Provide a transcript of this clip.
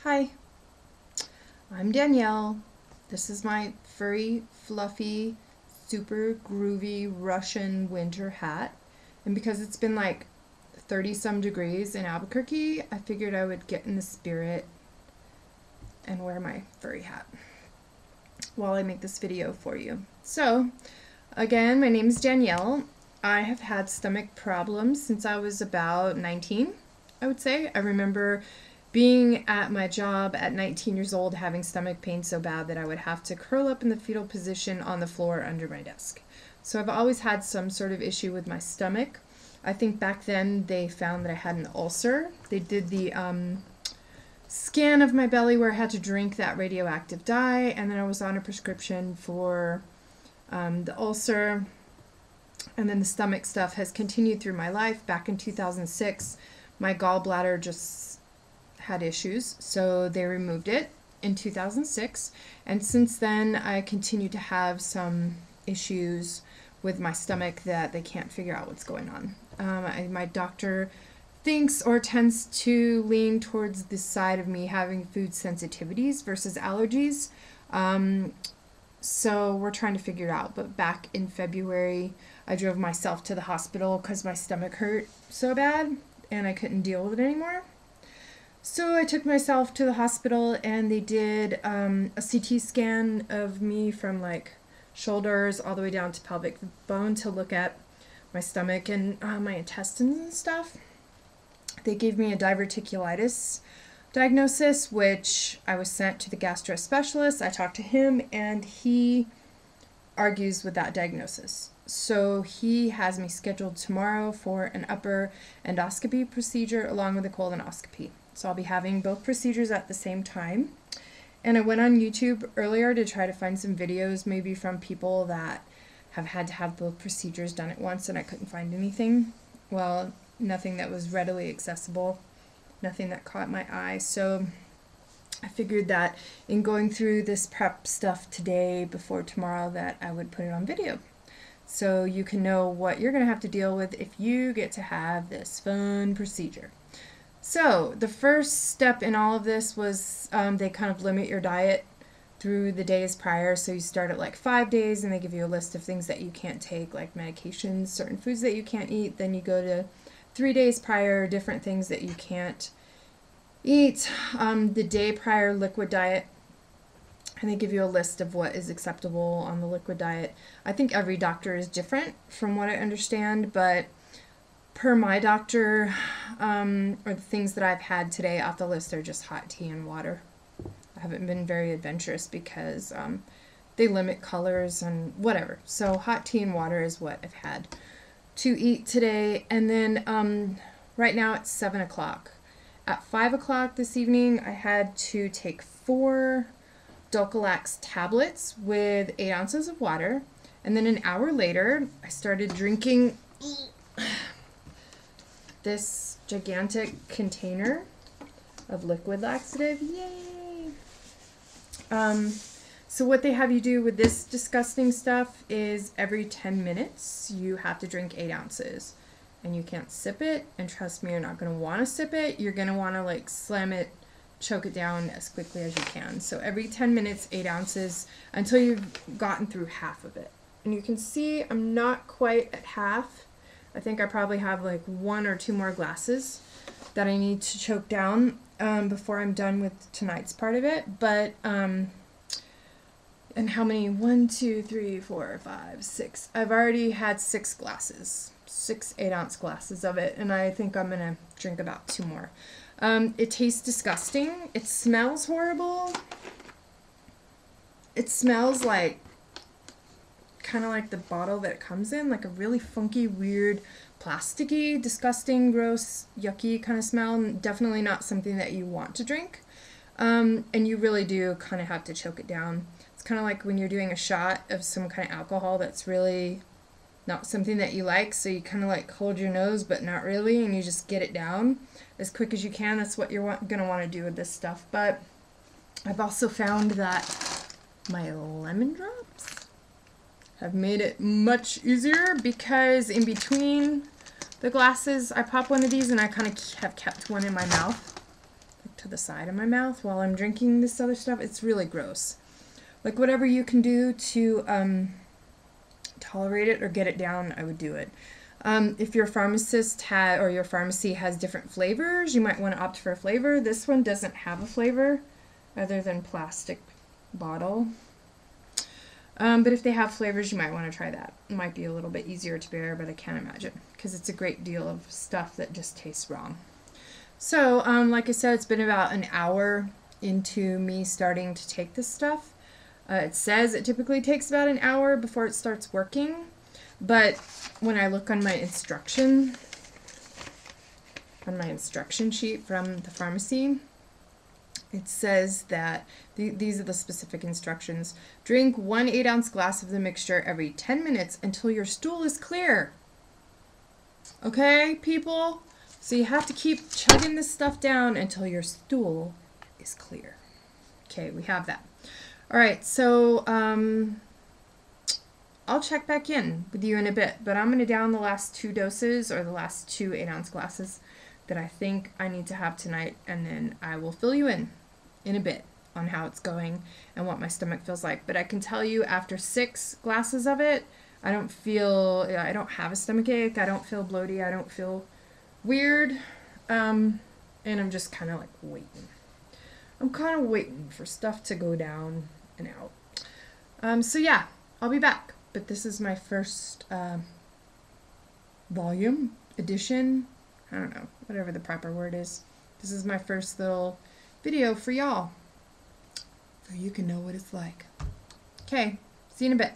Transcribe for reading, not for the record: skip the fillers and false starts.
Hi, I'm Danielle. This is my furry, fluffy, super groovy Russian winter hat. And because it's been like 30 some degrees in Albuquerque, I figured I would get in the spirit and wear my furry hat while I make this video for you. So, again, my name is Danielle. I have had stomach problems since I was about 19, I would say. I remember being at my job at 19 years old having stomach pain so bad that I would have to curl up in the fetal position on the floor under my desk. So I've always had some sort of issue with my stomach. I think back then they found that I had an ulcer. They did the scan of my belly where I had to drink that radioactive dye, and then I was on a prescription for the ulcer. And then the stomach stuff has continued through my life. Back in 2006, my gallbladder just had issues, so they removed it in 2006. And since then, I continue to have some issues with my stomach that they can't figure out what's going on. My doctor thinks or tends to lean towards the side of me having food sensitivities versus allergies. So we're trying to figure it out. But back in February, I drove myself to the hospital because my stomach hurt so bad and I couldn't deal with it anymore. So I took myself to the hospital and they did a CT scan of me from like shoulders all the way down to pelvic bone to look at my stomach and my intestines and stuff. They gave me a diverticulitis diagnosis, which I was sent to the gastro specialist. I talked to him and he argues with that diagnosis. So he has me scheduled tomorrow for an upper endoscopy procedure along with a colonoscopy. So I'll be having both procedures at the same time. And I went on YouTube earlier to try to find some videos maybe from people that have had to have both procedures done at once, and I couldn't find anything. Well, nothing that was readily accessible, nothing that caught my eye. So I figured that in going through this prep stuff today before tomorrow that I would put it on video. So you can know what you're going to have to deal with if you get to have this fun procedure. So the first step in all of this was they kind of limit your diet through the days prior. So you start at like 5 days and they give you a list of things that you can't take, like medications, certain foods that you can't eat. Then you go to 3 days prior, different things that you can't eat. The day prior, liquid diet. And they give you a list of what is acceptable on the liquid diet. I think every doctor is different from what I understand, but per my doctor, or the things that I've had today off the list are just hot tea and water. I haven't been very adventurous because they limit colors and whatever. So hot tea and water is what I've had to eat today. And then right now it's 7 o'clock. At 5 o'clock this evening, I had to take 4 Dulcolax tablets with 8 ounces of water. And then an hour later, I started drinking this gigantic container of liquid laxative. Yay! So what they have you do with this disgusting stuff is every 10 minutes you have to drink 8 ounces. And you can't sip it. And trust me, you're not going to want to sip it. You're going to want to like slam it, choke it down as quickly as you can. So every 10 minutes, 8 ounces until you've gotten through half of it. And you can see I'm not quite at half. I think I probably have like 1 or 2 more glasses that I need to choke down before I'm done with tonight's part of it. But, and how many? 1, 2, 3, 4, 5, 6. I've already had 6 glasses. 6 8-ounce glasses of it. And I think I'm going to drink about 2 more. It tastes disgusting. It smells horrible. It smells like kind of like the bottle that it comes in, like a really funky, weird, plasticky, disgusting, gross, yucky kind of smell. Definitely not something that you want to drink. And you really do kind of have to choke it down. It's kind of like when you're doing a shot of some kind of alcohol that's really not something that you like, so you kind of like hold your nose, but not really, and you just get it down as quick as you can. That's what you're going to want to do with this stuff. But I've also found that my lemon drops have made it much easier because in between the glasses, I pop one of these and I kind of have kept one in my mouth. to the side of my mouth while I'm drinking this other stuff. It's really gross. Like, whatever you can do to tolerate it or get it down, I would do it. If your pharmacist or your pharmacy has different flavors, you might want to opt for a flavor. This one doesn't have a flavor other than plastic bottle. But if they have flavors, you might want to try that. It might be a little bit easier to bear, but I can't imagine, because it's a great deal of stuff that just tastes wrong. So, like I said, it's been about an hour into me starting to take this stuff. It says it typically takes about an hour before it starts working, but when I look on my instruction sheet from the pharmacy, it says that these are the specific instructions. Drink 1 8-ounce glass of the mixture every 10 minutes until your stool is clear. Okay, people? So you have to keep chugging this stuff down until your stool is clear. Okay, we have that. All right, so I'll check back in with you in a bit, but I'm going to down the last 2 doses, or the last 2 8-ounce glasses that I think I need to have tonight, and then I will fill you in a bit on how it's going and what my stomach feels like. But I can tell you, after 6 glasses of it, I don't have a stomach ache, I don't feel bloaty, I don't feel weird, and I'm just kind of like waiting. I'm kind of waiting for stuff to go down and out. So yeah, I'll be back. But this is my first volume, edition, I don't know, whatever the proper word is. This is my first little video for y'all, so you can know what it's like. Okay, see you in a bit.